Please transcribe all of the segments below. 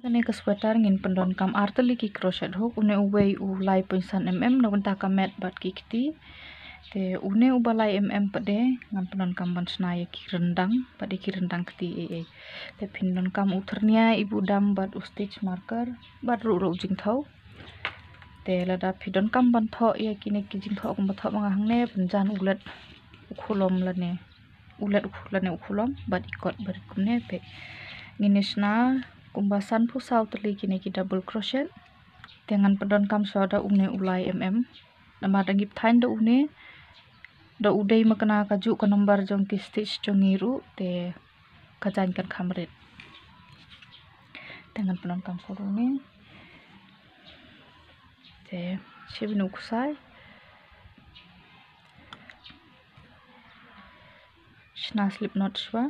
Kani ke sweater ngin pendon kam arteli ki crochet hook une uwei u lai punsan no benta ka mat bat ki kiti te une u balai pade ngan pendon kam ban snai ki rendang pade ki rendang kiti te pendon kam uternia ibu dam bat u stitch marker bat ru jing thau te lada pidon kam ban tho ya kini ki jing tho kum tho manga hangne penjan ulet ukhulom lane ukhulom bat ikot ber kumne pe nginisna kumbasan pusau teli kini ki double crochet dengan pedon kam soda une ulai nama dangip thain da une da udai makna kaju ka nombar jong ki stitch jongiru te kajan kan khamret dengan pedon kam soda une te shibinu kusai shna slip knot shwa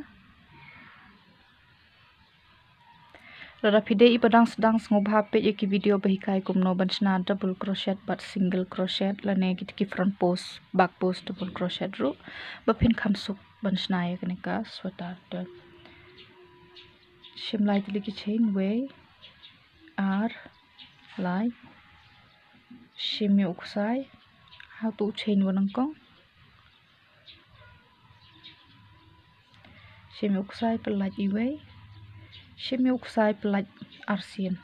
Lada pide ipadang sedang ngobha pe ki video bahikai kumno bansna double crochet but single crochet lane ki front post back post double crochet ru bapin khamsuk bansna ya kanika sweater de shimlai tili ki chain way r lai shimi uksai how to chain wanangkong shimi uksai pelaj iway shimi uksai pelaj arsin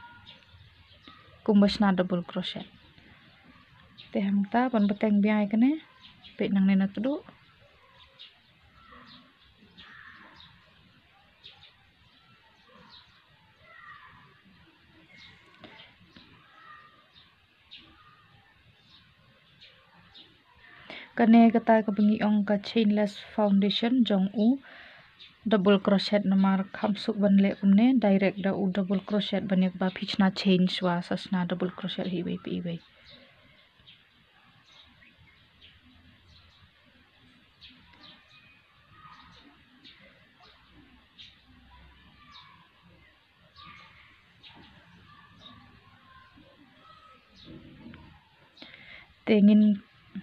kumbasna double crochet te hamta pan bateng biai kene pe nang nena tudu kane kata ka bengi ong ka chainless foundation jong u double crochet namar khamsuk banle kumne direct da u double crochet bane ba phichna chain shwa sasna double crochet hi pi wei tengin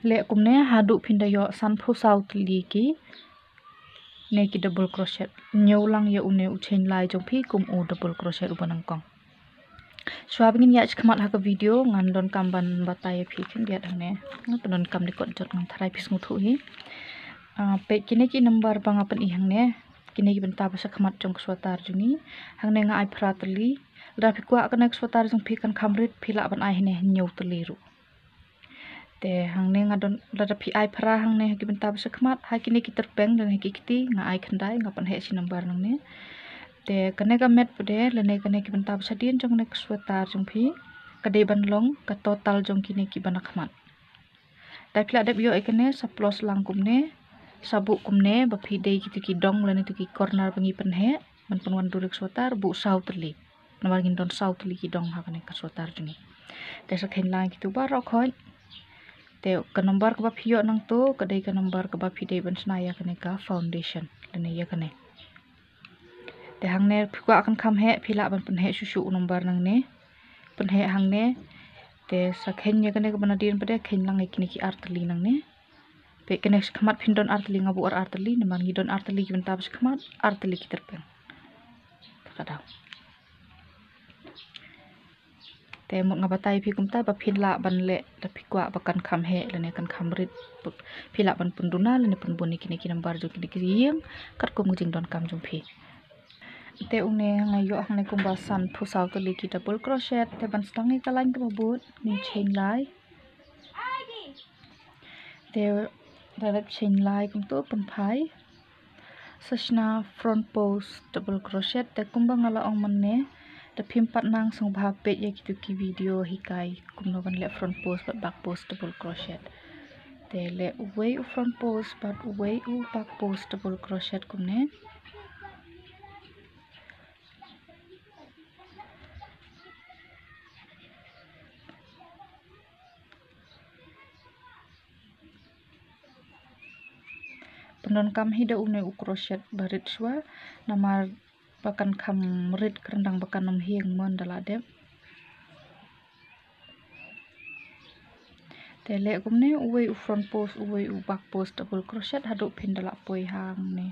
le kumne hadu phinda yo san phusau tli ki ne ki double crochet nyulang ya une u chain lai jong phi kum u double crochet u banang kong swabingin ya chkhmat ha ka video ngan don kam ban batai phi khin dia dang ne don kam ni kon jot ngang tharai phis nguthu hi pe kine ki number banga pan i hang ne kine ki benta ba khmat jong swatar jungi hang ne nga ai phra tli ra phi kwa kana swatar jong phi kan khamrit phila ban ai ne nyau tli ru te hang ne nga don lada phi ai phra hang ne ki benta ba khmat ha kine ki terpeng dan ki kiti nga ai khandai nga pan he si number nang ne te kane ka met pade lane kane ki benta ba sadin jong ne sweater jong phi kade ban long ka total jong kine ki ban khmat dai phla deb yo ekane saplos lang kumne sabu kumne ba phi dei ki dong lane tu ki corner bangi pan he ban pan wan durik sweater bu sau tli namar gin don sau tli ki dong ha kane ka sweater jungi te sa khen lang ki tu ba ro khoi te ka number ka ba phio nang to kadai ka number ka ba phi dei ban snaya kane ka foundation lane ya kane te hang ne phikwa akan kham he phila ban pan he su number nang ne pan he hang ne te sa khen ya kane ka bana din pade khen lang ikini ki artli nang ne pe kane khmat phindon artli ngabu artli ne man ngidon artli ki benta bas khmat artli ki terpeng kada te mot ngabatai phi kumta ba phila ban le la phikwa bakan kham he lane kan khamrit phila ban punduna lane pun boni kini ki number jo kini ki yeng kat kum jing don kam jong phi te une ngayo hangne kumba san phusau tli ki double crochet te ban stangi kalain ka babut ni chain lai te direct chain lai kum to pun phai sashna front post double crochet te kumba ngala ong manne te phim pat nang song bha pe ye ki video hikai kumno ban le front post but back post double crochet te le way u front post but way u back post double crochet kumne pendon kam hida une u crochet barit shwa namar bakan kham rit kerendang bakan nom hieng mon dala dep tele kumne uwe u front post uwe u back post double crochet hadu phin dala poi hang ne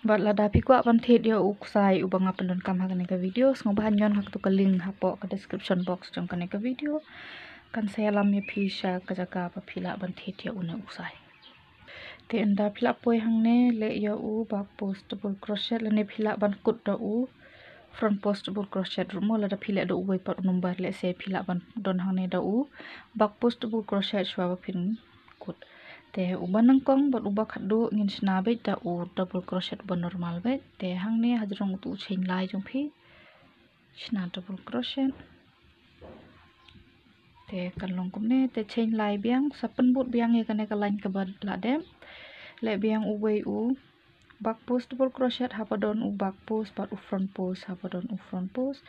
Bat lada pi kwa ban thet ya uksai ubang apan don kam hakan ka video ngobahan yon hak tu ka link hapo ka description box jong kan ka video kan saya lam ya pi sha ka jaga pa phila ban thet ya una uksai te anda phila poi hang ne le ya u bak post double crochet le ne phila ban kut da u front post double crochet rumo lada phila do u pat number le se phila ban don hang ne da u bak post double crochet shwa ba phin kut te uban nangkong bot ubak khadu ngin sna be da u double crochet ban normal be te hang ne hajrong tu chain lai jong phi sna double crochet te kan long kum ne te chain lai biang sapan but biang ye kan ka line ka bad la dem le biang u wei u back post double crochet hapadon u back post bat u front post hapadon u front post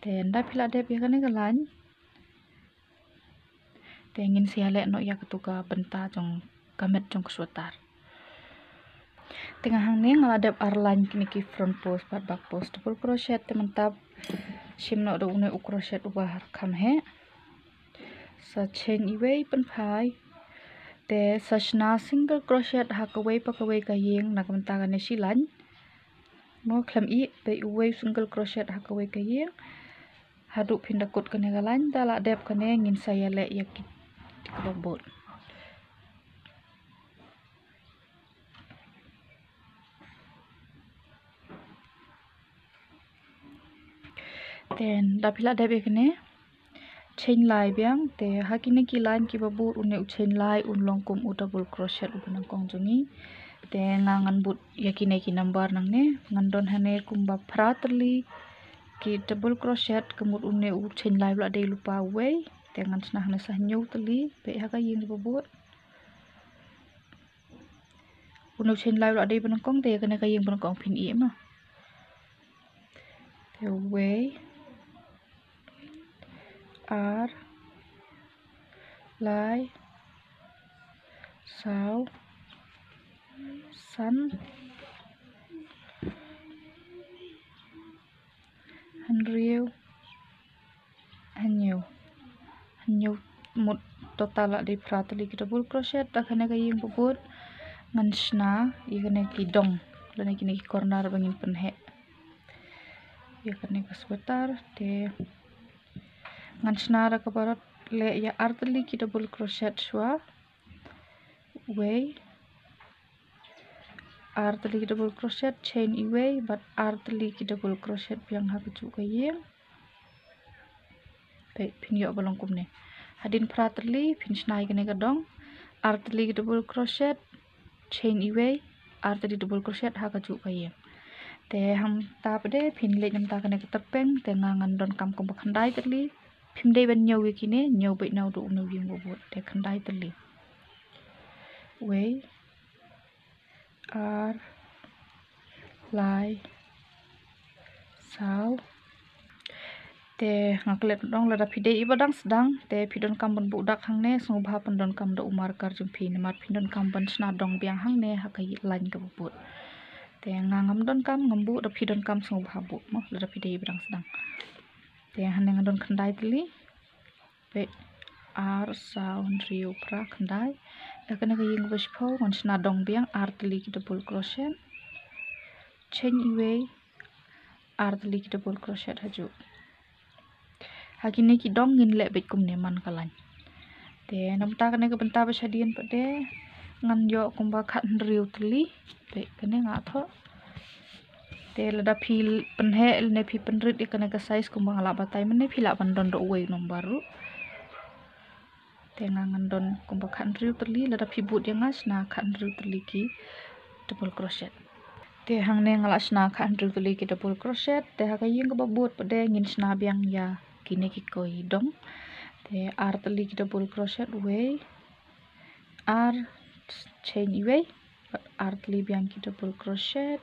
te nda phila de ye kan ka line te ngin sia le no ya ketuka benta jong kamet jong kesuatar tengah hang ne ngaladap arline kini ki front post bat back post double crochet te mantap sim no do une u crochet u bahar kham he sa chain iwei pen phai te sashna single crochet hakawei pakawei ka yeng nak menta ka ne silan mo khlam I te uwei single crochet hakawei ka yeng hadu phinda kut ka ne galan dala dep ka ne ngin saya le yakit ka bot ten da phila dep ekne chain lai biang te hakine ki line ki babu une u chain lai un long kum u double crochet u nang kong jongi te ngangan but yakine ki number nang ne ngandon hane kumba pratli ki double crochet kemut une u chain lai bla de lupa wei te ngan snah na sah nyu tli pe haka ying babu unu chain lai bla de ban kong te kana ka ying ban kong phin I ma te wei ar lai sao san hanriu hanyu một total la di pratli ki double crochet ta khane ka ying bubut ngan sna igane ki dong lane ki corner bangin penhe ya kane ka sweater te ngan sna ra ka barat le ya artli ki double crochet shwa wei artli ki double crochet chain iwei but artli ki double crochet piang ha ku ka yeng pe phin yo balong kum ne hadin pratli phin snai kane ka dong artli ki double crochet chain iwei artli double crochet ha ka ka yeng te ham ta pade phin le nam ta kane ka tapeng te ngangan don kam kom khandai tli phim dei ban nyau kine nyau be nau do no yeng bo te khandai tli wei ar lai sao te ngaklet dong lada phide I badang sedang te phidon kam ban budak hang ne sngobha pandon kam do umar kar jum phi ne mat phidon kam ban sna dong biang hang ne hakai lain ka bubut te ngangam don kam ngambu da phidon kam sngobha bu mo lada phide badang sedang te hane ngadon khandai tli pe ar sao riu pra khandai ekane ka ying bas phau ngan sna dong biang ar tli ki double crochet chain iwei ar tli ki double crochet haju hakine ki dong ngin le bet kum ne man kalan te namta kane ka benta ba shadien pade ngan yo kumba khat riu tli pe kane nga tho te lada phil penhe ne phi penrit ikane ka size kumba ngala batai mane phila ban don do wei nom baru te ngan don kumba khat riu tli lada phi but yang asna khat riu tli ki double crochet te hang ne ngala sna khat riu tli ki double crochet te ha ka ying ka babut pade ngin sna biang ya kine ki koi dong te ar tli ki double crochet wei ar chain iwei ar tli biang ki double crochet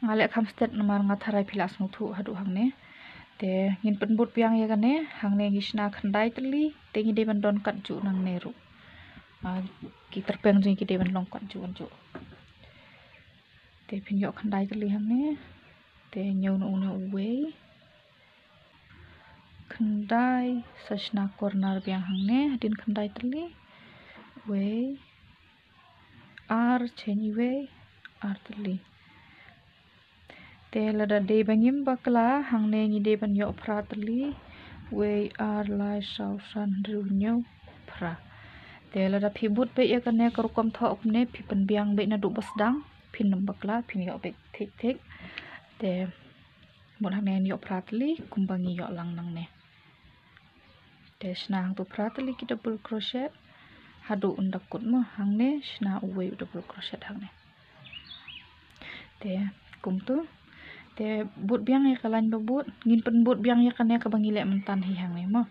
ngale kham step nomar ngatharai phila snu thu hadu hang ne te ngin penbut biang ya kane hang ne ngisna khandai tli te ngi de ban don kat ju nang ne ru ki terpeng jing ki de ban long kat ju te phin yo khandai tli hang ne te nyau no una wei khandai sashna corner biang hang ne hadin khandai tli wei ar chain iwei artli te lada de bangim bakla hangne ngi de ban yo pratli we ar lai sau san runyo pra te lada phibut be ya kane karukom tho ne phipan biang be na du basdang phin nam bakla phin yo be thik thik te một hàng này yo pratli kumbangi yo lang nang ne te shna hang tu pratli ki double crochet hadu undak kut mo hang ne shna uwe double crochet hang ne te kum tu te but biang ya kalan babut ngin pen but biang ya kane ka bangi le mentan hi hang ne mo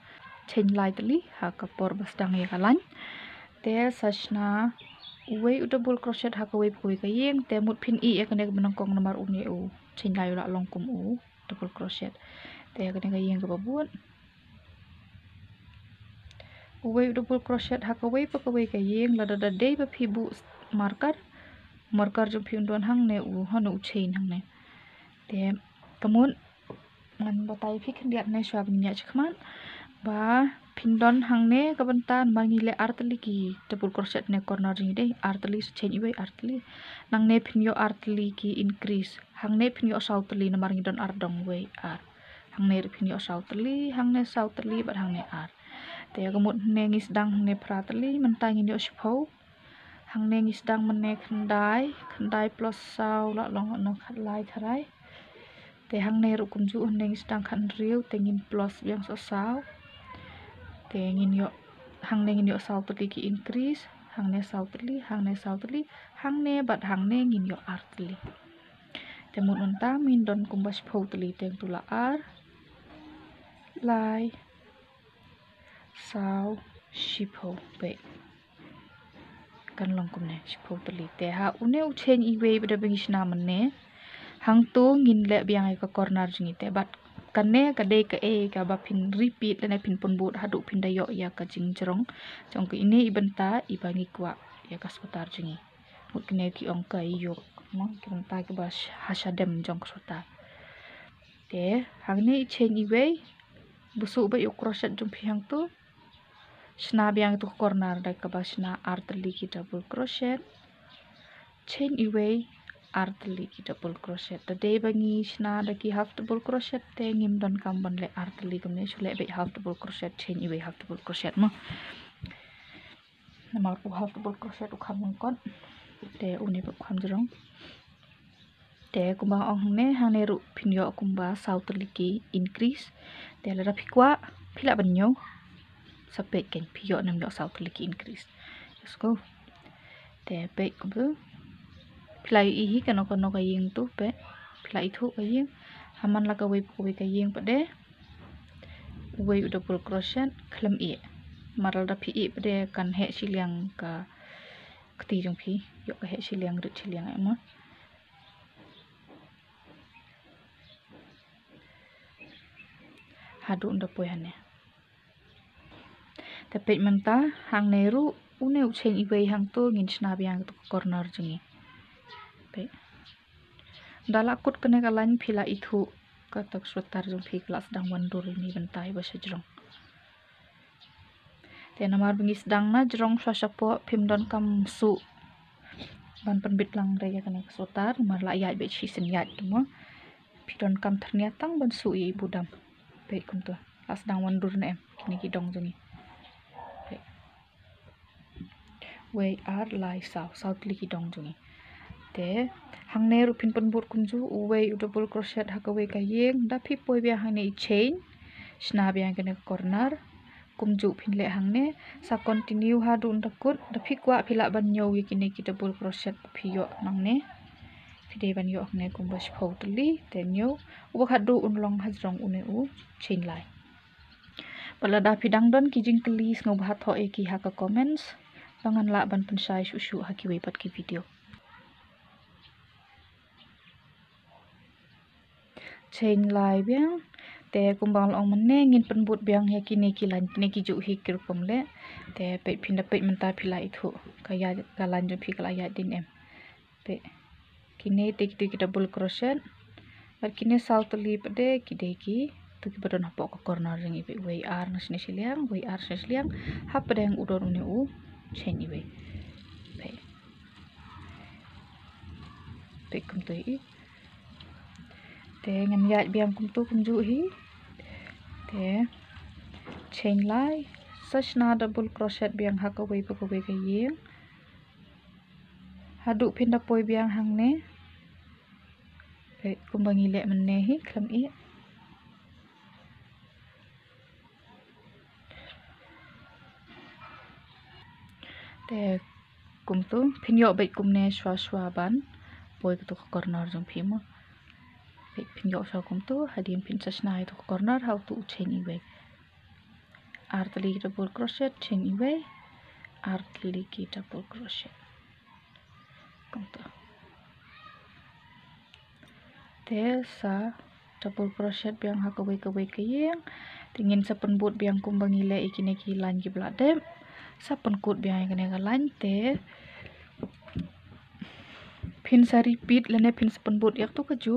chen lai tli ha kapor basdang ya kalan te sashna uwe double crochet ha ka we pui ka yeng te mut phin i ya kane ka benang kong nomor une u chen lai la long kum u double crochet te kane ka yeng ka babut uwe double crochet ha ka we pa ka we ka yeng la da de ba phi bu marker jom phi undon hang ne u hanu chain hang ne te kamun ngan batai phi khndiat ne swab nya chkhman ba phindon hang ne ka bantan mangi le artli ki double crochet ne corner ring de artli chain iwe artli nang ne phinyo artli ki increase hang ne phinyo sautli na maringi don ardong we ar hang ne phinyo sautli hang ne sautli ba hang ne ar te kamut ne ngis dang ne pratli mentai ngi yo shpho hang ne ngis dang mene khandai plus sau la long no khat lai tharai te hang ne ru kumju ne ngis dang khan riu te ngin plus yang so sau te ngin yo hang ne ngin yo sautli ki increase hang ne sautli hang ne bat hang ne ngin yo artli te mut menta min don kumbas phau tli teng tula ar lai sau shipho pe kan long kum ne shipho tli te ha une u chen i we bada bingishna manne hang tu ngin le biang ka corner jingi te bat kanne ka de ka e ka ba phin repeat le phin pon but hadu phin da yo ya ka jing jrong jong ki ini ibanta ibangi kwa ya ka sotar jingi mut kne ki ong ka yo mo ki banta ki ba hasadem jong sota te hang ne chen i we busu ba yo crochet jum phi hang tu shna biang tu corner da ka ba shna artli ki double crochet chain iwe artli ki double crochet da de bangi shna da ki half double crochet te ngim don kam ban le artli kum ne chule be half double crochet chain iwe half double crochet mo namar pu half double crochet u kham kon te uni bu kham jrong te kumba ong ne hane ru phinyo kumba sautli ki increase te la phikwa phila ban nyo sapet ken pio nam yo sautli ki increase let's go te pe kumbu plai i hi kano ka yeng tu pe plai thu ka yeng haman la ka we ka yeng pa de we double crochet khlam i maral da phi i pa de kan he siliang ka kti jong phi yo ka he siliang rit siliang ma hadu nda poi hane te pe manta hang ne ru une u chen i we hang tu ngin sna biang tu corner jingi pe dala kut kene ka lain phila ithu ka tak sotar jong phi class dang wan dur ni bantai ba sejrong te namar bingis dang na jrong swasapo phim don kam su ban penbit lang re ya kene sotar mar la ya be chi sin ya mo phi don kam thnia tang ban su i budam pe kum to class dang wan dur ne em kini ki dong jongi we ar lai sau tli ki dong jongi te hang ne ru phin pon but kumju uwe double crochet ha ka we ka yeng da phi poi bia hang ne chain shna bia kene corner kumju phin le hang ne sa continue ha dun da kut da phi kwa phila ban nyo wi kine ki double crochet phi yo nang ne phi de ban yo ne kumbas phau tli te nyo u kha du un long ha jrong une u chain lai pala da phi dang don ki jing please ngo bha tho e ki ha ka comments bangan la ban pensai shu ha ki we pat ki video chain lai biang te kumbang ong manne ngin penbut biang he kini ki lan kini ki ju hi kir pom le te pe phinda pe menta phila i thu ka ya ka lan ju phi kala ya din em pe kini te ki double crochet par kini south li pade ki de ki tu ki badon hapo ka corner ring ibe we ar na sne siliang ha padeng udon uni u chain ibe pe pe kum tu hi te ngam yat biang kum tu kum ju hi te chain lai sashna double crochet biang ha ka wei pa ka wei ka yeng hadu phin da poi biang hang ne pe kum bangi le man ne hi khlam i te kum tu phin yo bai kum ne shwa shwa ban poi ka tu corner jong phi mo pe phin yo sha kum tu hadim phin sashna ai tu corner how to chain i wei artli double crochet chain i wei artli ki double crochet kum tu te sa double crochet biang ha ka wei ka yeng tingin sa penbut biang kum bangi le ikine ki lan ki bladem sa penkut biang ikine ka lan te pin sa repeat lene pin sa penbut yak tu kaju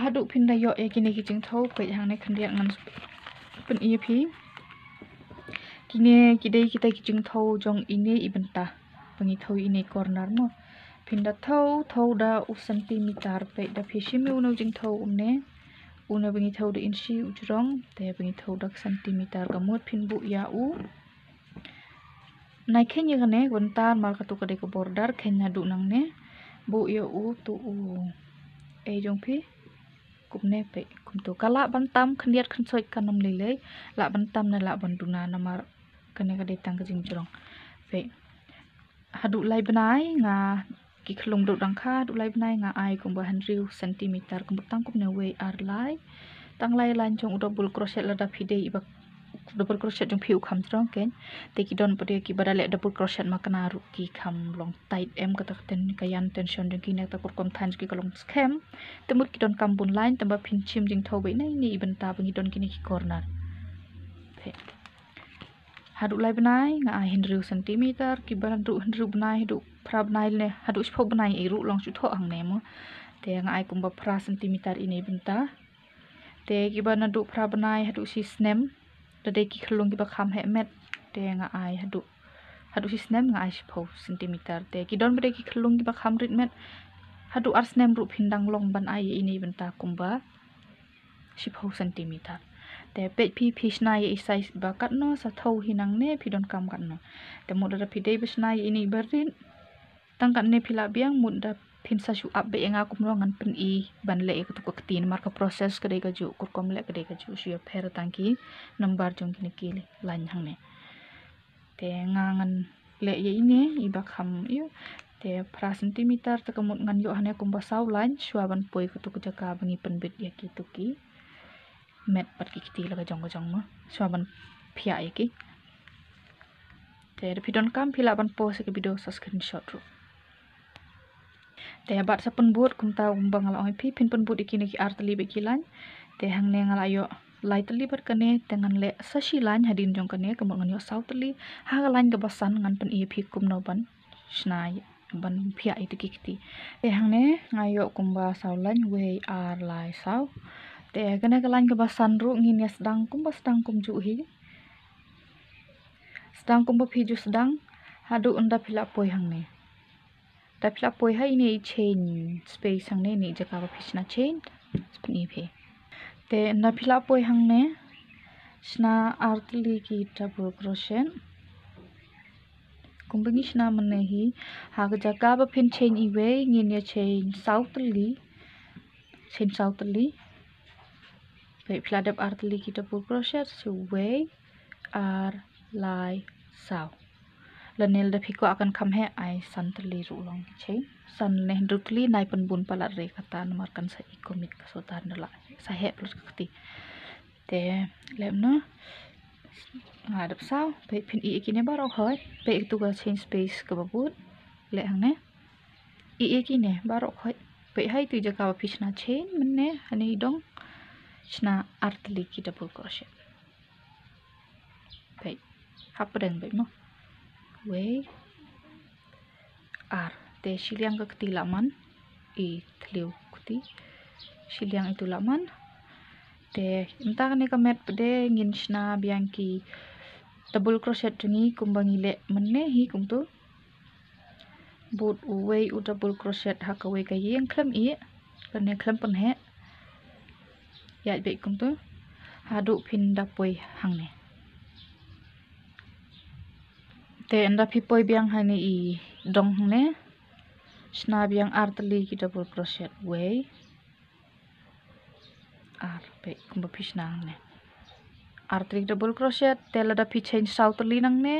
hadu pin da yo ikine ki jing thau pe hang ne khandiak ngan pen i phi kine kidai kita ki jing thau jong ine ibenta bangi thau ine corner mo pinda thau da u centimeter pe da phishimi uno jing thau umne una bangi thau da inchi ujrong te bangi thau da centimeter ka mot phin bu ya u nai khen ye ne gontar mar ka tu ka de ko border khen na du nang ne bu ya u tu u e jong phi kum ne pe kum tu kala ban tam khniat khan soi kanam le le la ban tam na la ban du na mar kane ka de tang ka jing jrong pe hadu lai banai nga ki khlung do dang kha du lai banai nga ai kum ba 100 cm kum tang kum ne we ar lai tang lai lan jong double crochet la da phide iba double crochet jong phiu kham strong ken te ki don pade ki badale double crochet ma kana ru ki kham long tight em ka tak ten ka yan tension jong ki nek ta kur kom than ki kalong scam te mut ki don kam bun line tamba phin chim jing thau bai nai ni iban ta bangi don ki ni ki corner hadu lai banai nga ai 100 cm ki baran ru 100 banai hadu phra banai ne hadu spho banai e ru long chu tho ang ne mo te nga ai kum ba phra cm ini benta te ki ban du phra banai hadu si snem da de ki khlung ki ba kham he met te nga ai hadu si snem nga ai spho cm te ki don ba de ki khlung ki ba kham rit met hadu ar snem ru phindang long ban ai ini benta kum ba spho cm te pe phi sna ye size ba kat no sa thau hinang ne phi don kam kat no te mo da phi dei besna ye ini barin tang kan ne phila biang mun da phin sa shu up be nga kum no ngan pen i ban le ka tu ko tin mar ka process ka dei ka ju kur kom le ka dei ka ju shi pher tang ki number jong ki ne ki lan hang ne te nga ngan le ye ini i ba kham yu te pra centimeter ta ka mut ngan yo hane kum ba saw line shwa ban poi ka tu ka jaka bangi pen bit ya ki tu ki met pat ki ti la ka jong ma shwa ban phia ye ki te phi don kam phila ban po se ka video sa screenshot ru te bat sa penbut kum ta bang ala oi phi phin penbut ikini ki artli be ki lan te hang ne ngala yo lai tali bat kane tengan le sa shi lan hadin jong kane kum ngan yo sau tali ha ga lan ga basan ngan pen i phi kum no ban snai ban phia i ti ki te hang ne ngayo kum ba sau lan we ar lai sau te kane ga lan ga basan ru ngin ya sedang kum ju hi sedang kum ba phi ju sedang hadu unda phila poi hang ne ta phila poi hai ni chain space hang ne ni jaka ba phishna chain spni phe te na phila poi hang ne sna artli ki double crochet kumbingi sna manne hi ha ga jaka ba phin chain i we ngin ya chain southly pe phila dab artli ki double crochet so we ar lai sau lanel da phiko akan kham he ai santli ru long che san ne rutli nai pen bun pala re kata nomor kan sa ikomit ka so tan la sa he plus kati te lem no ngadap sao pe phin i kine baro hoi pe tu ka change space ka babut le hang ne i kine baro hoi pe hai tu jaka ba phishna chain menne hani dong chna artli ki double crochet pe hapadeng be mo we ar te siliang ka kti laman i thliu kti siliang itu laman te entah ne ka met pede ngin sna biang ki double crochet ni kumbangi le menne hi kum tu but uway u double crochet hakaway kayeng klem I kene klem penhe ya be kum tu hadu pin dapoi hangne te anda pipoi biang hani I dong hangne sna biang artli ki double crochet way ar be kum pisna hangne artli double crochet te lada pi change southly nangne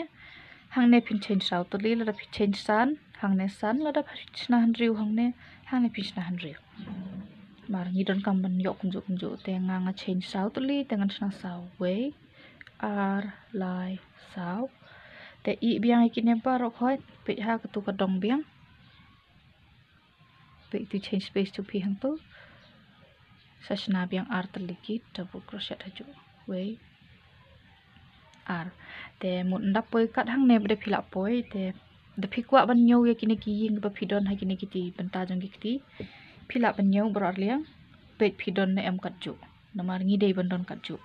hangne pin change southly lada pi change san hangne san lada pisna hanriu hangne hangne pisna hanriu mar ngidon kamban yok kunjuk te nga change southly dengan sna saw way ar lai saw te I biang ikine barok hoi pe ha ketu kadong biang pe tu change space tu pi hang tu sasna biang ar terlikit double crochet haju way ar te mun ndap poi kat hang ne bede phila poi te de phikwa ban nyo ye kine ki ying ba phidon ha kine kiti benta jong kiti phila ban nyo bor liang pe phidon ne em kat ju namar ngi dei bandon kat ju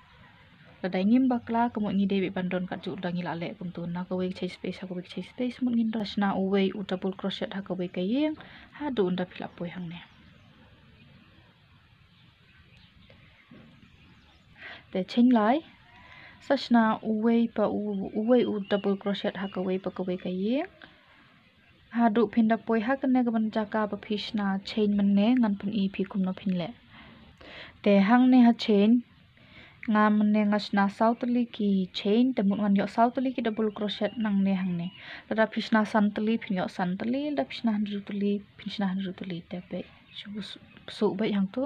ladai ngim bakla kemo ngi dei bandon kat ju dangi la le kum tu na ko we chase space ha ko we chase space mun ngin rasna uway u double crochet ha ko we kayeng ha du nda phila poi hang ne te ching lai sasna uway u double crochet ha ko we pa ko we kayeng ha du phinda poi ha kene gaban jaka ba phishna chain manne ngan pun I phi kum no phinle te hang ne ha chain nga manne ngasna southly ki chain te mun ngan yo southly ki double crochet nang ne hang ne lada phishna santli phin yo santli da phishna hanrutli te pe su bai hang tu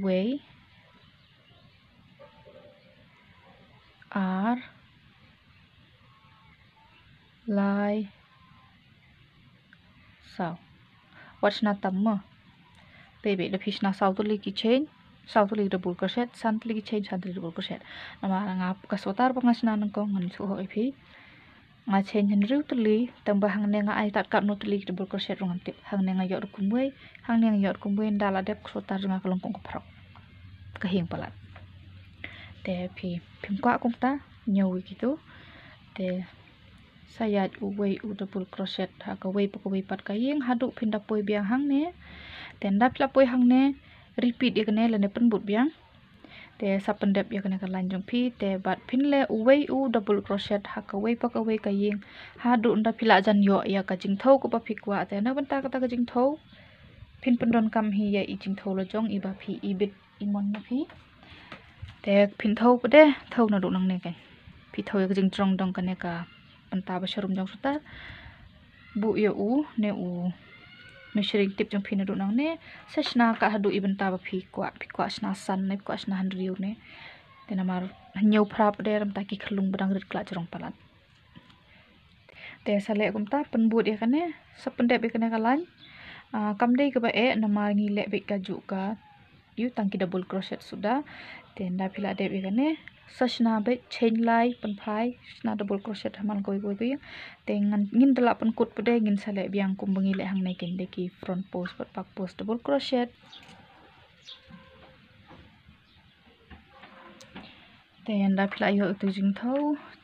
way ar lai saw watchna tamma baby da phishna southly ki chain southly double crochet santli ki chain santli double crochet nama nga kasotar pangasna nang ko ngan su hoi phi nga chain hanru tuli tambah hang ne nga ai tat kat no tuli double crochet rong tip hang ne nga yor kumwe hang ne nga yor kumwe ndala dep kasotar nga kalong kong phrok kahing palat te phi phimkwa kong ta nyawi gitu te sayat uway u double crochet ha ka way pa ko way pat kayeng hadu phinda poi biang hang ne te ndap la poi hang ne repeat ye kane lene pen but biang te sapendep ye kane ka line jong phi te bat phinle uway u double crochet ha ka way pa ka way kayeng hadu nda phila jan yo ya ka jingthau ko pa phikwa te na banta ka ta ka jingthau phin pendon kam hi ya I jingthau lo jong I ba phi I bit imon na phi te phin thau pa de thau na du nang ne kai phi thau ye ka jingtrong dong kane ka banta ba sharum jong suta bu ye u ne u measuring tip jong phi na du nang ne sasna ka hadu I banta ba phi kwa sna san ne kwa sna hanriu ne te namar nyau phrap de ram ta ki khlung badang rit kla jrong palat te sale kum ta penbut ye kane sapendep ye kane kalan kam dei ka ba e namar ngi le be ka ju ka yu tangki double crochet sudah te nda phila de ye kane sasna be chain lai pan phai sna double crochet haman koi te ngin dala pan kut pede ngin sale biang kum bangi le hang nai ken de ki front post pat back post double crochet te nda phila yo tu jing thau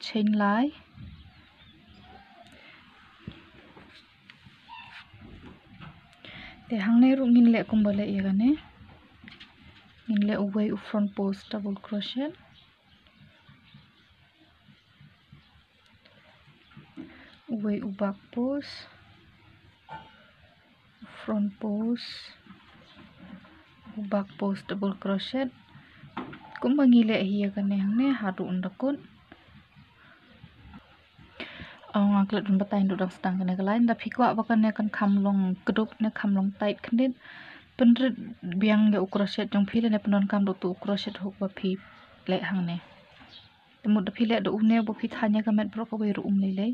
chain lai te hang ne ru ngin le kum bale ye kane ngin le uway u front post double crochet uway u back post front post back post double crochet kum bangi le hi kane hang ne hadu undakun nga klat dun batai ndu dang stang kane kalain da phikwa ba kane kan khamlong keduk ne khamlong tight khandin penrit biang ge crochet jong phile ne pendon kam do tu crochet hok ba phi le hang ne temut da phile do une bo phi thanya ka met bro ko we ru le le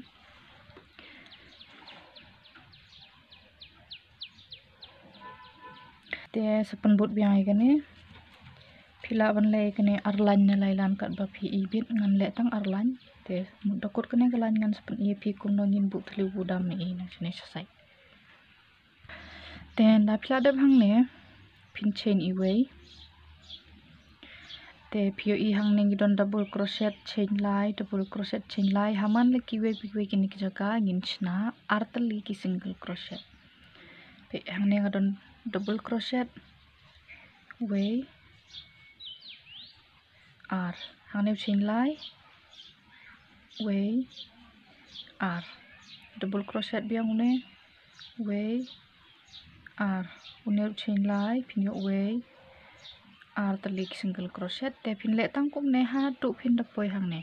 te sapan but biang ai kane phila ban le kane arlan ne lailan kat ba phi I bit ngan le tang arlan te mut da kot kane kalan ngan sapan I phi kum no ngin bu thli bu dam ne na chne sai te da phila da bhang ne phin chain I way te POE hang ning don double crochet chain lai double crochet chain lai haman le kiwe kini ki jaga ngin chna artali ki single crochet pe hang ning don double crochet way r hang ning chain lai way r double crochet biang une way r une chain lai pin yo way r tali single crochet te pin le tang kum ne ha tu pin da poi hang ne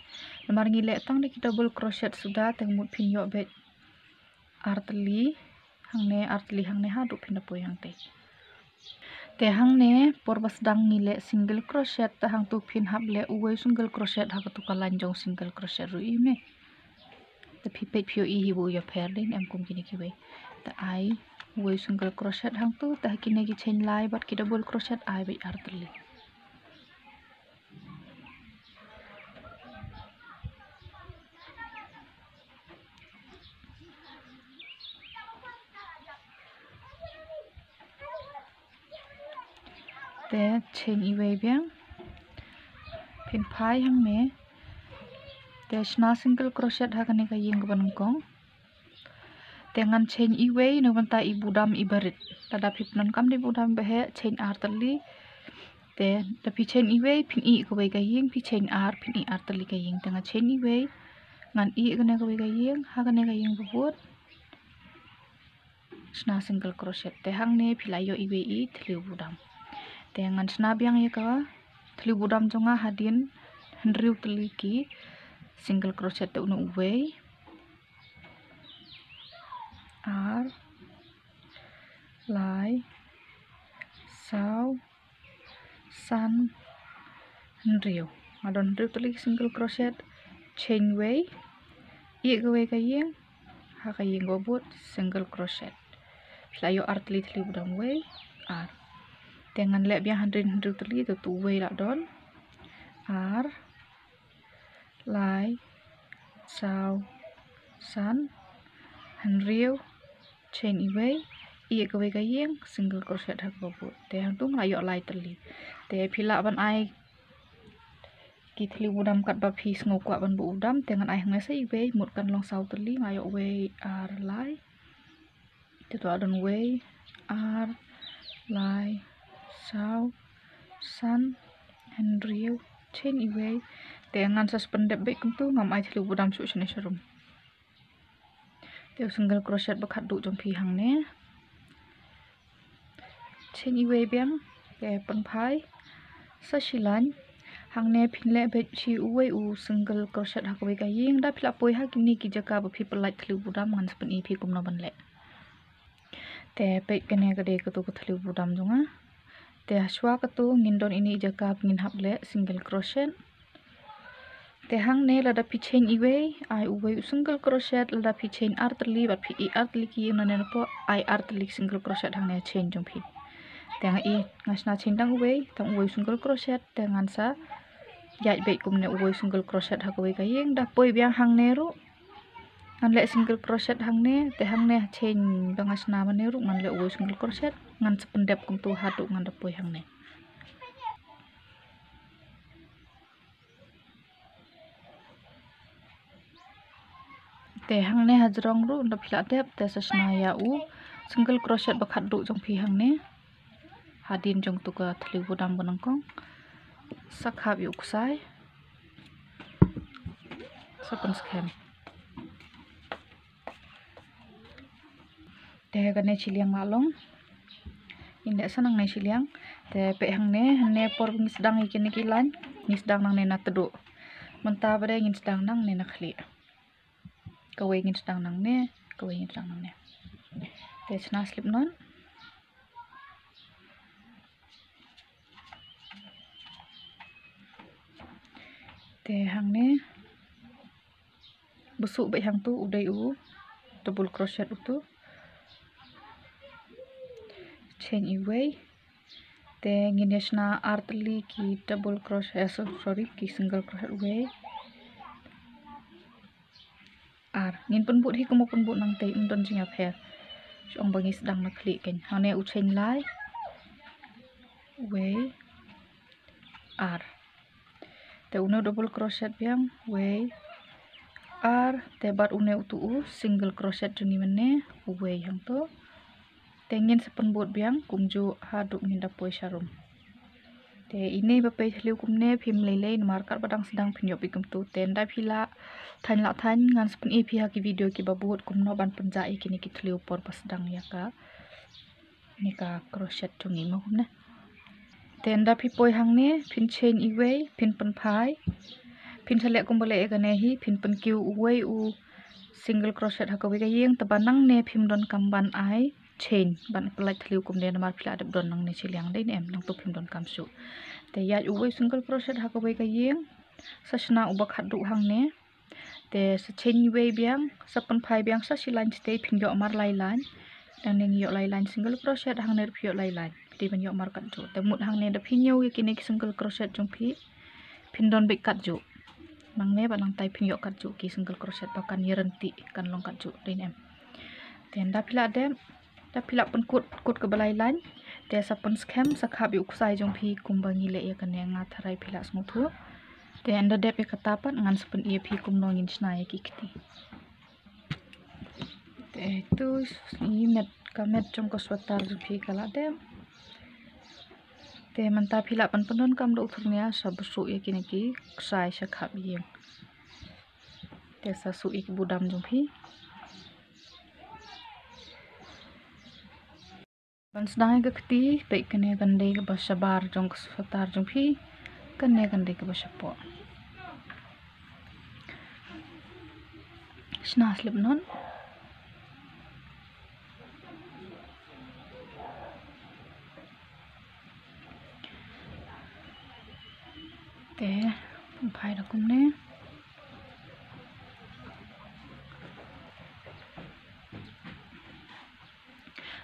lamar ngi le tang de ki double crochet sudah teng mut pin yo bet r tali hang ne ha tu pin da poi hang te hang ne por bas dang ngi le single crochet ta hang tu pin hap le uwe single crochet ha ka tu ka lan jong single crochet ru i me te pi pe POE hi bu yo pher din em kum kini ki we ta ai uwe single crochet hang tu ta kini ki chain lai bat ki double crochet ai be r tali te chain i way biang pin phai hang ne te shna single crochet ha kani ka yeng ban kong te ngan chain i way no ban ta i budam i barit tada pip non kam di budam be he chain r tali te ta pi chain i way pin i ko way ka yeng pi chain r pin i r tali ka yeng tanga chain i way ngan i ko ne ka way ka yeng ha ka ne ka yeng bubut shna single crochet te hang ne philai yo i way i thliu budam te ngan shna biang ye ka thliu budam jonga hadin hendriu tali ki single crochet te unu way r lai sau san hendriu adon hendriu tali single crochet chain way i ko way ka yeng ha ka yeng bubut single crochet philai yo r tali thliu budam way r dengan le biang hendriu tali tu way la don r lai sau san hendriu chain i way i ko way ka yeng single crochet ha bubut te hang tu ngayo lai tali te phila ban ai ki thliu budam kat ba phi sngo kwa ban bu udam dengan ai hang sai way mut kan long sau tali ngayo way r lai te to adon way r lai sau san hendriu chain i way te ngan sas pendep be kum tu ngam ai thliu budam su chne sharum te single crochet ba khat du jong phi hang ne chain i way biang te pan phai sa shilan hang ne phin le be chi u way u single crochet ha ko way ka yeng da phila poi ha kini ki jaka ba phi palai thliu budam ngan span i phi kum no ban le te pe kene ka de ka tu ko thliu budam jonga te haswa ka tu ngin don ini jaka ngin hap le single crochet te hang ne lada pi chain i way ai u way single crochet lada pi chain r tali bat phi i r tali ki na ne po ai r tali single crochet hang ne chain jong phi te nga i ngasna chain dang way tang u way single crochet te ngan sa yai be kum ne u way single crochet ha ko way ka yeng da poi biang hang ne ru ngan le single crochet hang ne te hang ne chain bang ngasna ma ne ru ngan le u way single crochet ngan sependep kum tu hadu ngan da poi hang ne te hang ne hajrong ru nda phila dep te sasna ya u single crochet ba khat du jong phi hang ne hadin jong tu ka thliu budam banang kong sakhap yu kusai sapon scam te ga ne chiliang malong inde sanang ne chiliang te pe hang ne por ngis dang ikin ki lan ngis dang nang ne na tedu menta bare ngis dang nang ne na khli kawai ngin sedang nang ne kawai ngin sedang nang ne te chna slip non te hang ne busuk be hang tu udai u double crochet tu chain i way te ngin yasna artli ki double crochet sorry ki single crochet way ar ngin pun but hi kumo pun but nang te undon jinga pher ong bangis dang na khli ken hane u chain lai way ar te une double crochet biang way ar te bat une utu single crochet juni mene way hang to tengin sepen buat biang kumju haduk minda poi sharum te ini bapai hliu kumne phim lele markat badang sedang pinyo pikum tu tenda phila than la than ngan sepen e pihak ki video ki babut kumno ban penja e kini ki hliu por pasdang ya ka ni ka crochet jungi mo kumne tenda phi poi hang ne phin chain i way phin pan phai phin thale kumbale e gane hi phin pan kiu way u single crochet hakawi ka yeng tabanang ne phim don kamban ai chain ban pelai thliu kumne namar phila adap don nang ne chiliang dei ne em nang to phim don kamsu te ya u way single crochet hakawi ka yeng sasna uba khadu hang ne te sa chain way biang sapan phai biang sa silan stay phim yo mar lai lan dan neng yo lai lan single crochet hang ne phio lai lan ti ban yo mar kat ju te mut hang ne da phi nyau ye kini single crochet jong phi phin don be kat ju nang ne banang tai phin yo kat ju ki single crochet pakan yerenti kan long kat ju dei em ten da phila dem da phila pun kut ke balai lan te sa pun scam sa khap yu kusai jong phi kumbangi le ye kan nga tharai phila smu thu te anda dep e katapat ngan sepun ie phi kum nongin snai ki kiti te tu i met kamet jong ko sweater ju phi kala dem te manta phila pan pandon kam do uthurnia sab su ye kini ki sai sa khap yeng te sa su ik budam jong phi ban sedang ke keti pe kene gande ke basabar jong ko sweater jong phi kene gande ke basapo sna slip non te phai da kumne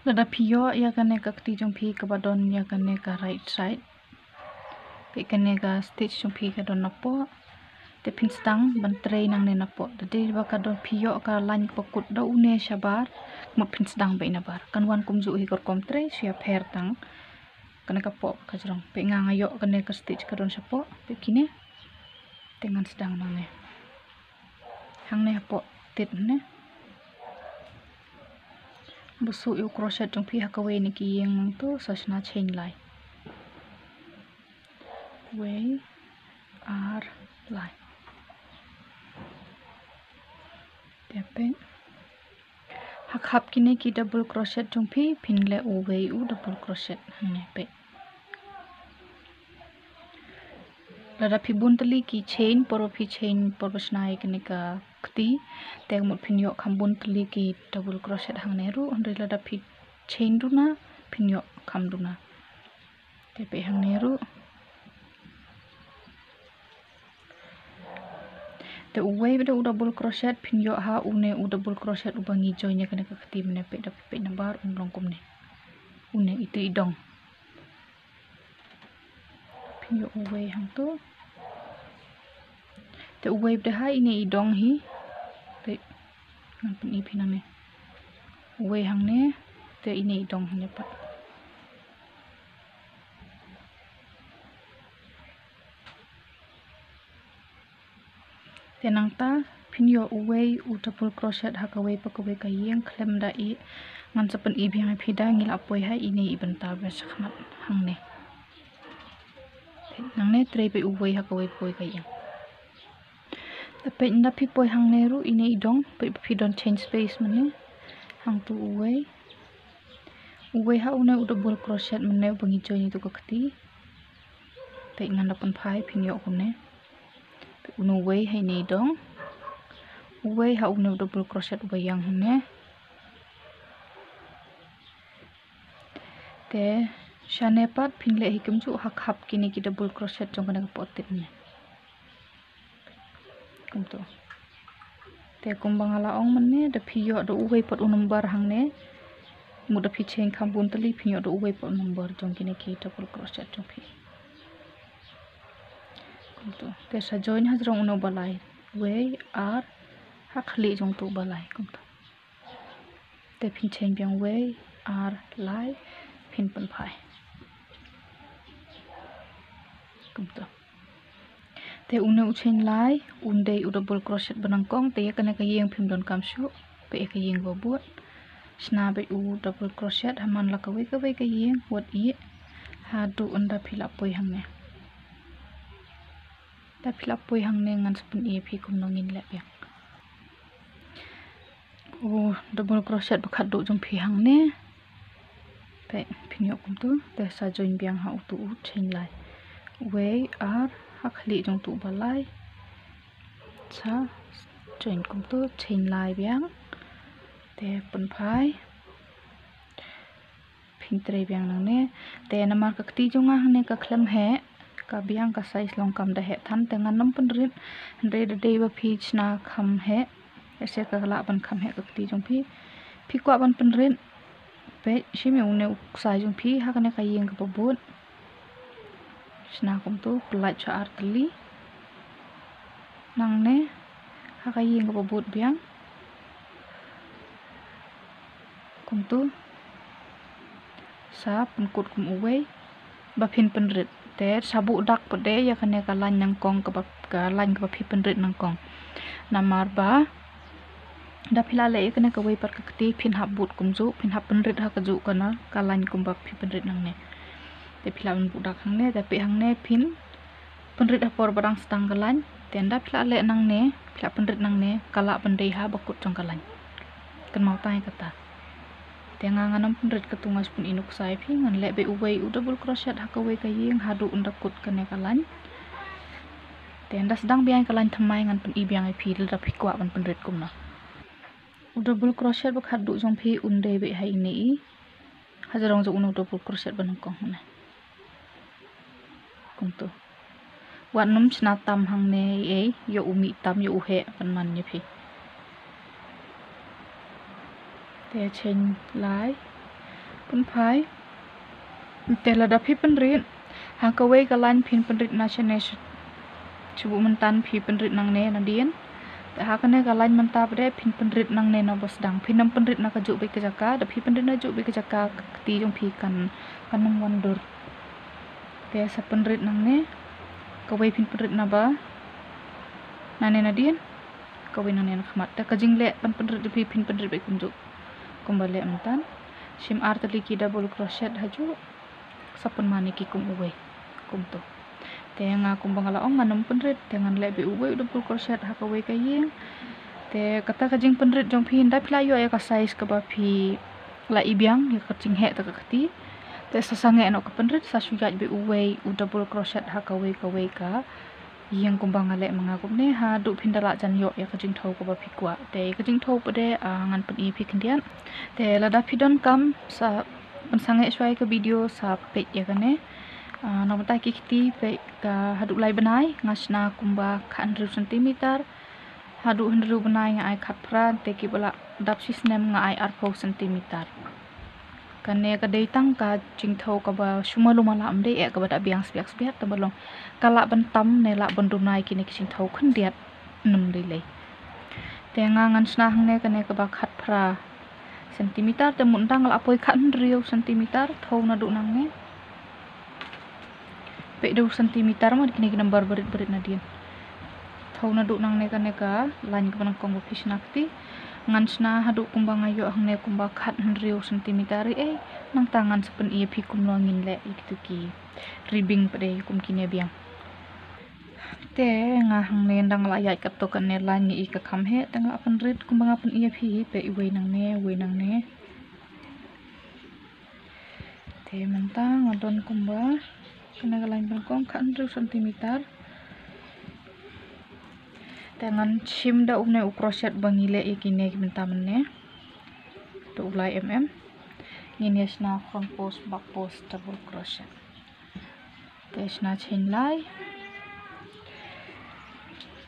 lada phio ya kane ka kti jong phi ka badon ya kane ka right side pe kane ka stitch jong phi ka don napo te phin stang ban tray nang ne napo de ba ka don phio ka lan pakut da une shabar mo phin stang be na bar kan wan kum ju hi kor kom tray sia pher tang kane ka po ka jrong pe nga ngayo kane ka stitch ka don sapo pe kine tengan sedang nang ne hang ne po tit ne busu yu crochet jong phi hakawe ni ki yeng nang to sasna chain lai way ar lai tepe hak kini ki double crochet jong phi phinle u way u double crochet hang pe lada phi buntali ki chain poro phi chain porbasnai kini ka kti te mut phin yo kham buntali ki double crochet hang ne ru andre lada phi chain ru na phin yo kham ru na te pe hang ne ru te uway beda u double crochet phin yo ha une u double crochet u bangi join ya kene ka kti mene pe da pe nambar unrong kum ne une itu idong phin yo uway hang to te uway beda ha ini idong hi pe ngampun i phin ne uway hang ne te ini idong ne pa tenang ta phin yo uway u double crochet hakawe pakawe ka yeng klem da i ngan sapan i bi hai phida ngil apoi hai ini iban ta ba sakhmat hang ne nang ne tre pe uway hakawe poi ka yeng ta pe na phi poi hang ne ru ini idong pe phi don change space mane hang tu uway ha una u double crochet mane bangi join itu ka khti pe ngan dapan phai phin yo kumne unu way hai nei dong way ha unu double crochet bayang hne te shane pat phinle hi kum chu hak hap kini ki double crochet jong kana potit ne kum to te kum bangala ong manne da phiyo do way pot number hang ne mu da phi cheng kham bun tali phiyo do way pot number jong kini ki double crochet jong phi to te sa join hajrong uno balai way ar hakli jong tu balai kum to te phin chen byang way ar lai phin pan phai kum to te une uchen lai unde u double crochet benangkong te kena kayeng phim don kam shu pe kayeng go buat sna be u double crochet haman la kawe kayeng wat i hadu unda phila poi hangne ta phila poi hangne ngan spun e phi kum nongin le pek u double crochet bakhat do jong phi hangne pe phinyo kum tu te sa join biang ha u tu u chen lai we ar hakli jong tu balai cha join kum tu chen lai biang te pun phai phing tre biang nang ne te namar ka ti jong a ne ka khlem he ka biang ka size long kam da he than te ngan nam pun rin re de de ba phi chna kham he ese ka la ban kham he ka ti jong phi kwa ban pun rin pe shime une sai jong phi ha ka ne ka yeng ka bot chna kum tu plai cha artli nang ne ha ka yeng ka bot biang kum tu sa penkut kum uwe ba phin penrit te sabu dak pede ya kane ka lan nang kong ka lan ka phi penrit nang kong namar ba da phila le kane ka wei par ka ti phin hab but kum ju phin hab penrit ha ka ju kana ka lan kum ba phi penrit nang ne te phila un bu dak hang ne te pe hang ne phin penrit ha por barang stang ka lan te da phila le nang ne phila penrit nang ne kala pendai ha bakut jong ka lan kan mau tai kata tenga nganam penrit ketungas pun inuk sai phi ngan le be uwei u double crochet ha ka wei ka yeng hadu unda kut kane kalan ten das dang biang kalan thamai ngan pun i biang phi da phi kwa ban penrit kum na u double crochet ba khadu jong phi unde be hai ne i hajarong jo unu double crochet ban ko ne kum to wan num chna tam hang ne e yo umi tam yo he ban man ni phi te chen lai pun phai te la da phi penrit ha ka wei ka lan phin penrit na chene chubu man tan phi penrit nang ne na dien te ha ka ne ka lan man ta pre phin penrit nang ne na bos dang phin nam penrit na ka ju be ka jaka da phi penrit na ju be ka jaka ti jong phi kan nang wan dur te sa penrit nang ne ka wei phin penrit na ba na ne na dien ka wei na ne na khmat ta ka jing le pan penrit phi phin penrit be kum ju kumbali amtan shim artali ki double crochet haju sapun mani ki kum uwe kum to tenga kum bangala ong nganam penrit tengan lebe uwe double crochet ha ka we ka yeng te kata ka jing penrit jong phi nda phla yo ya ka size ka ba phi la ibiang ya ka jing he ta ka ti te sasange no ka penrit sa shuja be uwe u double crochet ha ka we ka yang kumbang ale mga kumne ha du phindala jan yo ya ka jing thau ko ba phikwa te ka jing thau pade ngan pen i phikindian te lada phidon kam sa pansange swai ka video sa pe ya kane namata ki khiti pe ka hadu lai banai ngasna kumba khan cm hadu hendru banai nga ai khat phra te ki bala dap sisnem nga ai 4 cm kane ka dei tang ka jing thau ka ba shumalu mala amde e ka ba da biang spiak spiak ta balong kala ban tam ne la ban dum nai ki ne jing thau khun diat num dei le te nga ngan sna hang ne kane ka ba khat phra centimeter te mun dang la poi khan riu centimeter thau na du nang ne pe 2 centimeter ma kini ki number berit berit na dien thau na du nang ne kane ka lain ka ban kong ba fisnakti ngan sna hadu kumbang ayo hangne kumba khat riu centimeter e nang tangan sepen ie phi kum longin le itu ki ribbing pade kum kine biang te nga hangne ndang la yai kat to kan ne la ni ka kham he tang apan rit kumbang apan ie phi pe we nang ne te mentang adon kumba kana ka lain ban kong khat riu centimeter tangan shim da une u crochet bangile ikine mintaman ne to ulai ngin yasna front post back post double crochet te sna chain lai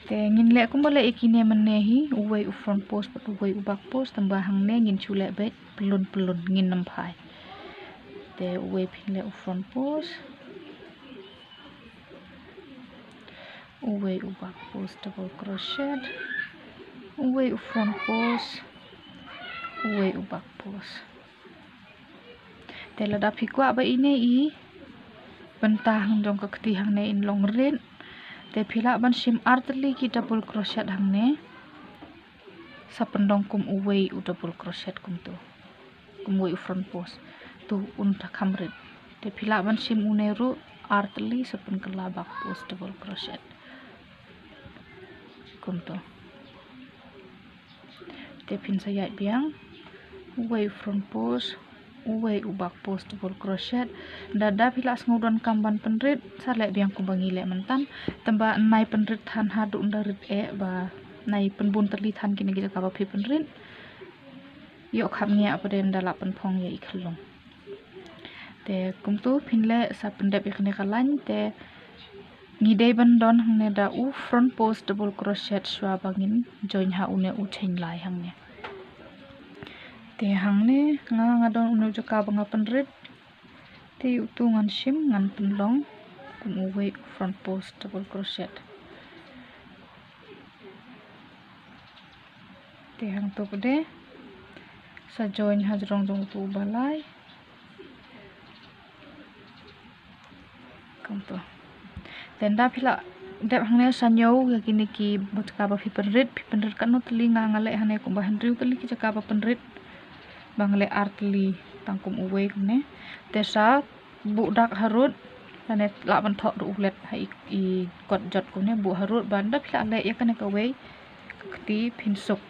te ngin le kumbale ikine manne hi uwei u front post pat uwei u back post tamba hang ne ngin chule be pelun ngin nam phai te uwei phinle u front post uwei u back post double crochet uwei u front post uwei u back post te lada phikwa ba ine i bentah hang jong ka kti hang ne in long ren te phila ban shim artli ki double crochet hangne sapendong kum uwei u double crochet kum tu kum uwei u front post tu unta kamrit te phila ban shim uneru artli sapen kala back post double crochet kum tu te pin sayat biang uwei front post uwei u back post double crochet dada phila ngudon kamban penrit sale biang ku bangi le mentan tamba nai penrit than hadu ndarit ba nai penbun terli than kini kita kaba phi penrit yok khap ngia apade ndala penphong ye ikhlong te kumtu phinle sa pendep ikhne kalan te ngidei bandon hangne da u front post double crochet shwa bangin join ha une u chain lai hangne te hangne nga don unu joka banga penrit te utu ngan shim ngan penlong kum uwei front post double crochet te hang to pade sa join ha jrong jong tu balai kum to tenda phila dep hangne sanyo ya kini ki botka ba phi penrit kan no tli nga ngale hane kum ba hendriu tli ki jaka ba penrit bangle artli tangkum uwei ne tesa budak harut ane la ban thok du ulet hai i kot jot ku ne bu harut banda phila le ya kane ka wei kti phinsuk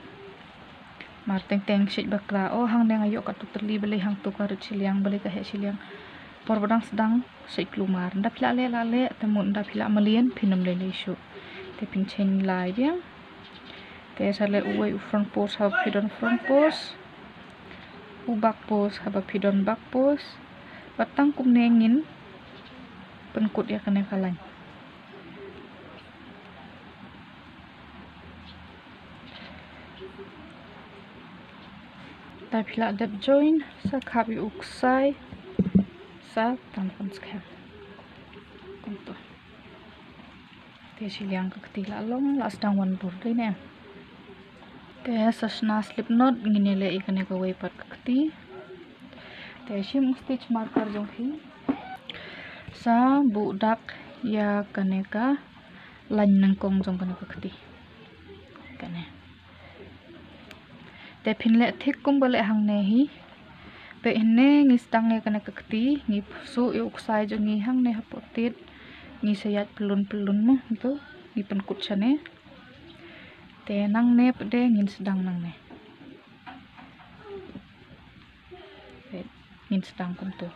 mar teng teng shit bakra o hang ne ayo ka tu terli bele hang tu ka rit siliang bele ka he siliang por badang sedang sei klumar nda phila le la le temun nda phila malien phinam le le shu te pin chen lai dia te sale uwei u front post ha phidon front post u back post haba phidon back post batang kum nengin penkut ya kane kalan ta phila dep join sa khabi uksai sa tanpon skhem konto te siliang ka kti la long la stang wan bur dei ne te sasna slip knot ngine le ikane ka wei pat kti te shim stitch marker jong phi sa budak ya kane ka lan nang kong jong kane ka kti kane te phinle thik kum bale hang ne hi pe ne ngi stang ne kane ka kti ngi su yu uksai jong ngi hang ne hapotit ngi sayat pelun mo tu ngi penkut chane te nang ne pede ngin sedang nang ne ngin sedang kum tu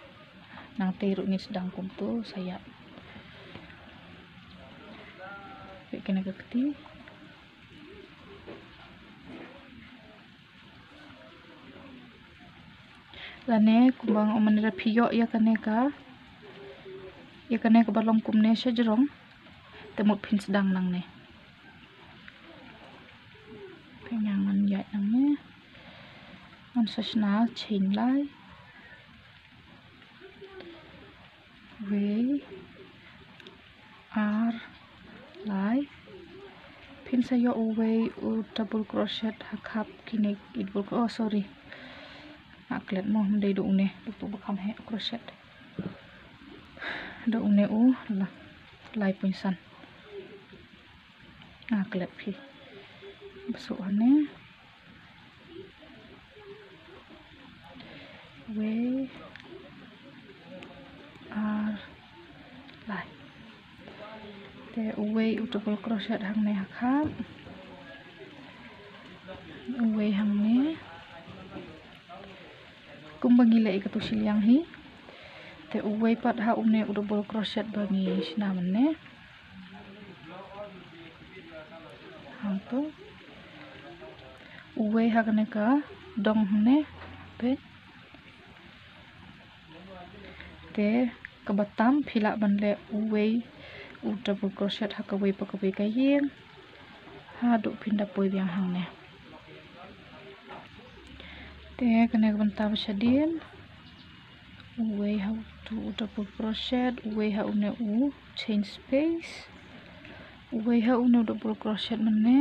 nang teru ngin sedang kum tu sayat pe kene ka kti lane kumbang omanira phiyo ya kane ka balong kumne shajrong temut phin sedang nang ne penyangan ya nang ne man sasna chain lai wei ar lai phin sayo uwei u double crochet hakhap kine idbul oh sorry aklet mo dei du ne tu bakam he crochet do ne u la lai punsan aklet phi besok ane wei ar lai te uwei u double crochet hang ne hakhap uwei hang ne kum bangi le ikatu siliang hi te uwei pat ha une u double crochet bangi sina manne hang tu uwei ha kane ka dong hne pe te kabatam phila banle uwei u double crochet ha ka wei pa ka wei ka yeng ha du phinda poi biang hang ne te kane banta bashadin uwei ha tu double crochet uwei ha une u chain space uwei ha une double crochet manne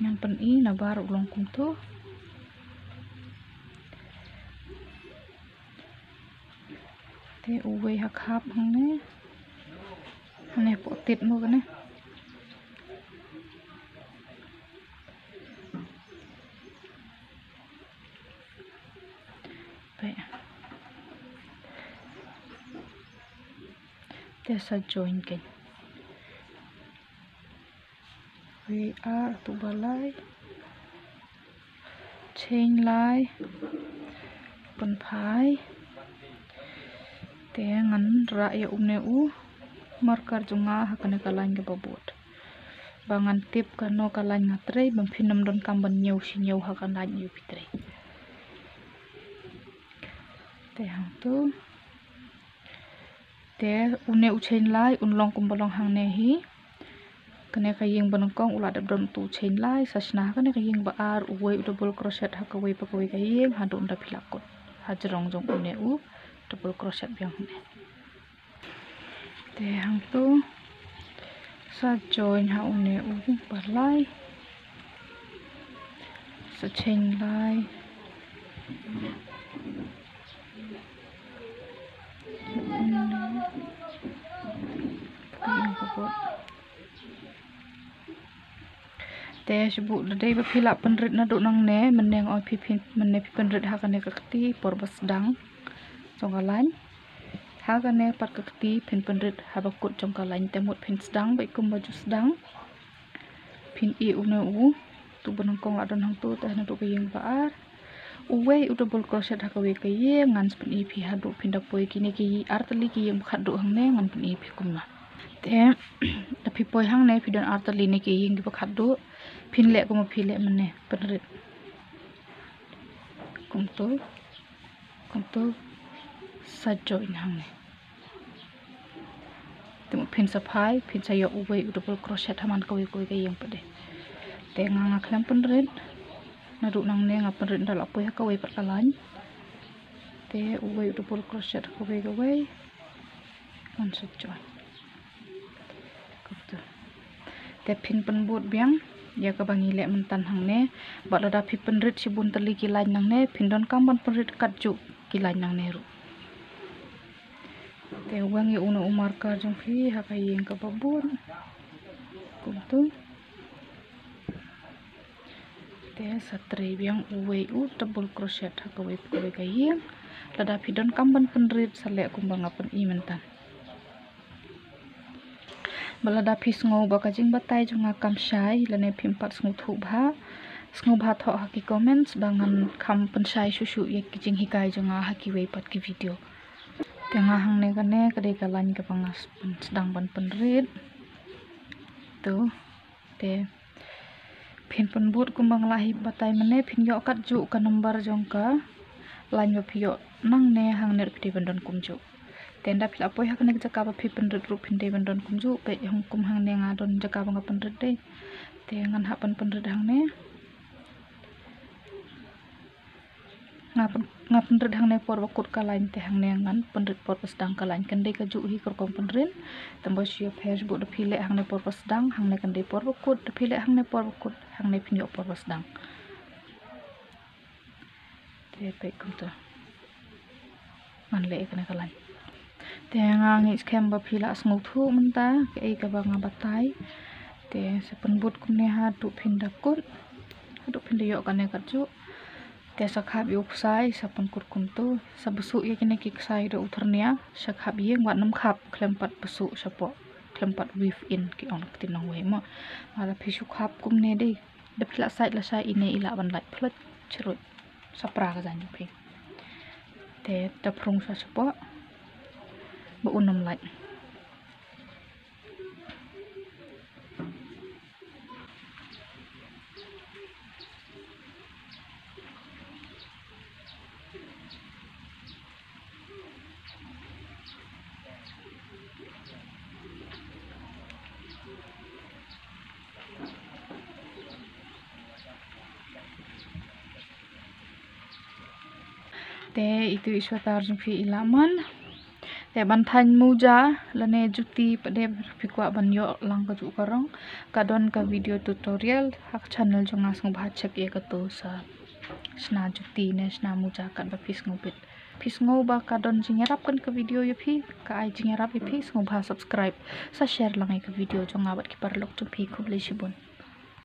yang pen i na baru ulong kum tu te uwei ha khap hang ne Ini potit mo kan baik biasa join kan VR tu balai chain lai pen phai te ngan ra ya u markar junga hakane kalain ke babot bangan tip kano kalain ngatre bang pinam don kamban nyau si nyau hakan lain yu pitre te hang tu te une u chain lai unlong kumbalong hang ne hi kene kayeng banongkong ulat abdom tu chain lai sasna kene kayeng ba ar uwe double crochet hakawei pakawei kayeng hadon da pilakot hajrong jong une u double crochet biang ne te hang tu sa join ha une u balai sa chain lai te sebut dei ba phila penrit na do nang ne meneng oi phi menne phi penrit ha kane kakti por basdang jongkalan ha kane pat kakti phin penrit ha bakut jongkalan temut phin sedang bai kum baju sedang phin I una u tu benongkong adon hang tu teh na do kayeng baar uwe u double crochet ha kawe kayeng ngan phin I phi ha do phin da poi kini ki artali ki yeng khat do hang ne ngan phin I phi kumna te da phi poi hang ne phi don artali ne ki yeng ki khat do phin le kuma phi le mane penrit kum tu sa join hang ne temu phin sa phai phin sa yo uwe double crochet haman kawe kawe kayeng pade te nga khlam penrit na du nang ne nga penrit dal apoi ha kawe pat kalan te uwe double crochet kawe kawe man sa join tu te phin penbut biang ya ka bangi le mentan hang ne ba da phi penrit si bun tali ki lain nang ne phin don kamban penrit kat ju ki lain nang ne ru te wangi una umar ka jong phi ha ka yeng ka babun kum tu te satre biang uwe u double crochet ha ka we ka yeng lada phi don kamban penrit sale kumbang apan I mentan balada phis ngau ba kajing batai jonga kam shai lane phimpat sngu thu bha tho ha ki comments bangan kham pensai susu ye kijing hikai jonga ha ki wei pat ki video tenga hang ne kane kade kalan ka pangas sedang ban penrit tu te phin penbut kumbang lahi batai mane phin yo kat ju ka number jongka lan yo phio nang ne hang ner phi bandon kumju tenda pila poi hakane jaka ba phi penrit ru phin de bandon kumju pe hong kum hang ne nga don jaka ba penrit de te ngan ha pan penrit hang ne nga penrit hang ne por bakut kalain te hang ne ngan penrit por pasdang kalain kande ka ju hi kor kom penrit tambo sio facebook de phile hang ne por pasdang hang ne kande por bakut de phile hang ne por bakut hang ne phin yo por pasdang te pe kum tu man le kana kalain te nga ngi scam ba phila sngu thu menta ke ai ka ba nga batai te se penbut kum ne ha tu phin da kut du phin de yo kane ka ju te sakhap yu sai sapun kut kum tu sabusu ye kine ki sai do utharnia sakhap ye wat nam khap klempat busu sapo klempat weave in ki on tin nang we mo mala phisu khap kum ne de de phila sai la sai ine ila ban lai phlet chirut sapra ka jan phi te ta prung sa sapo bu unam lai te itu iswatar jung phi ilaman te ban than muja lane juti pade phikwa ban yo lang ka ju karang kadon ka video tutorial hak channel jonga sung bha chek ye ka to sa sna juti ne sna muja kan ba phis ngupit phi sngo ba ka don jingerap kan ke video yo phi ka ai jingerap phi sngo ba subscribe sa share lang ai ke video jong abat ki parlok tu phi khub le shibun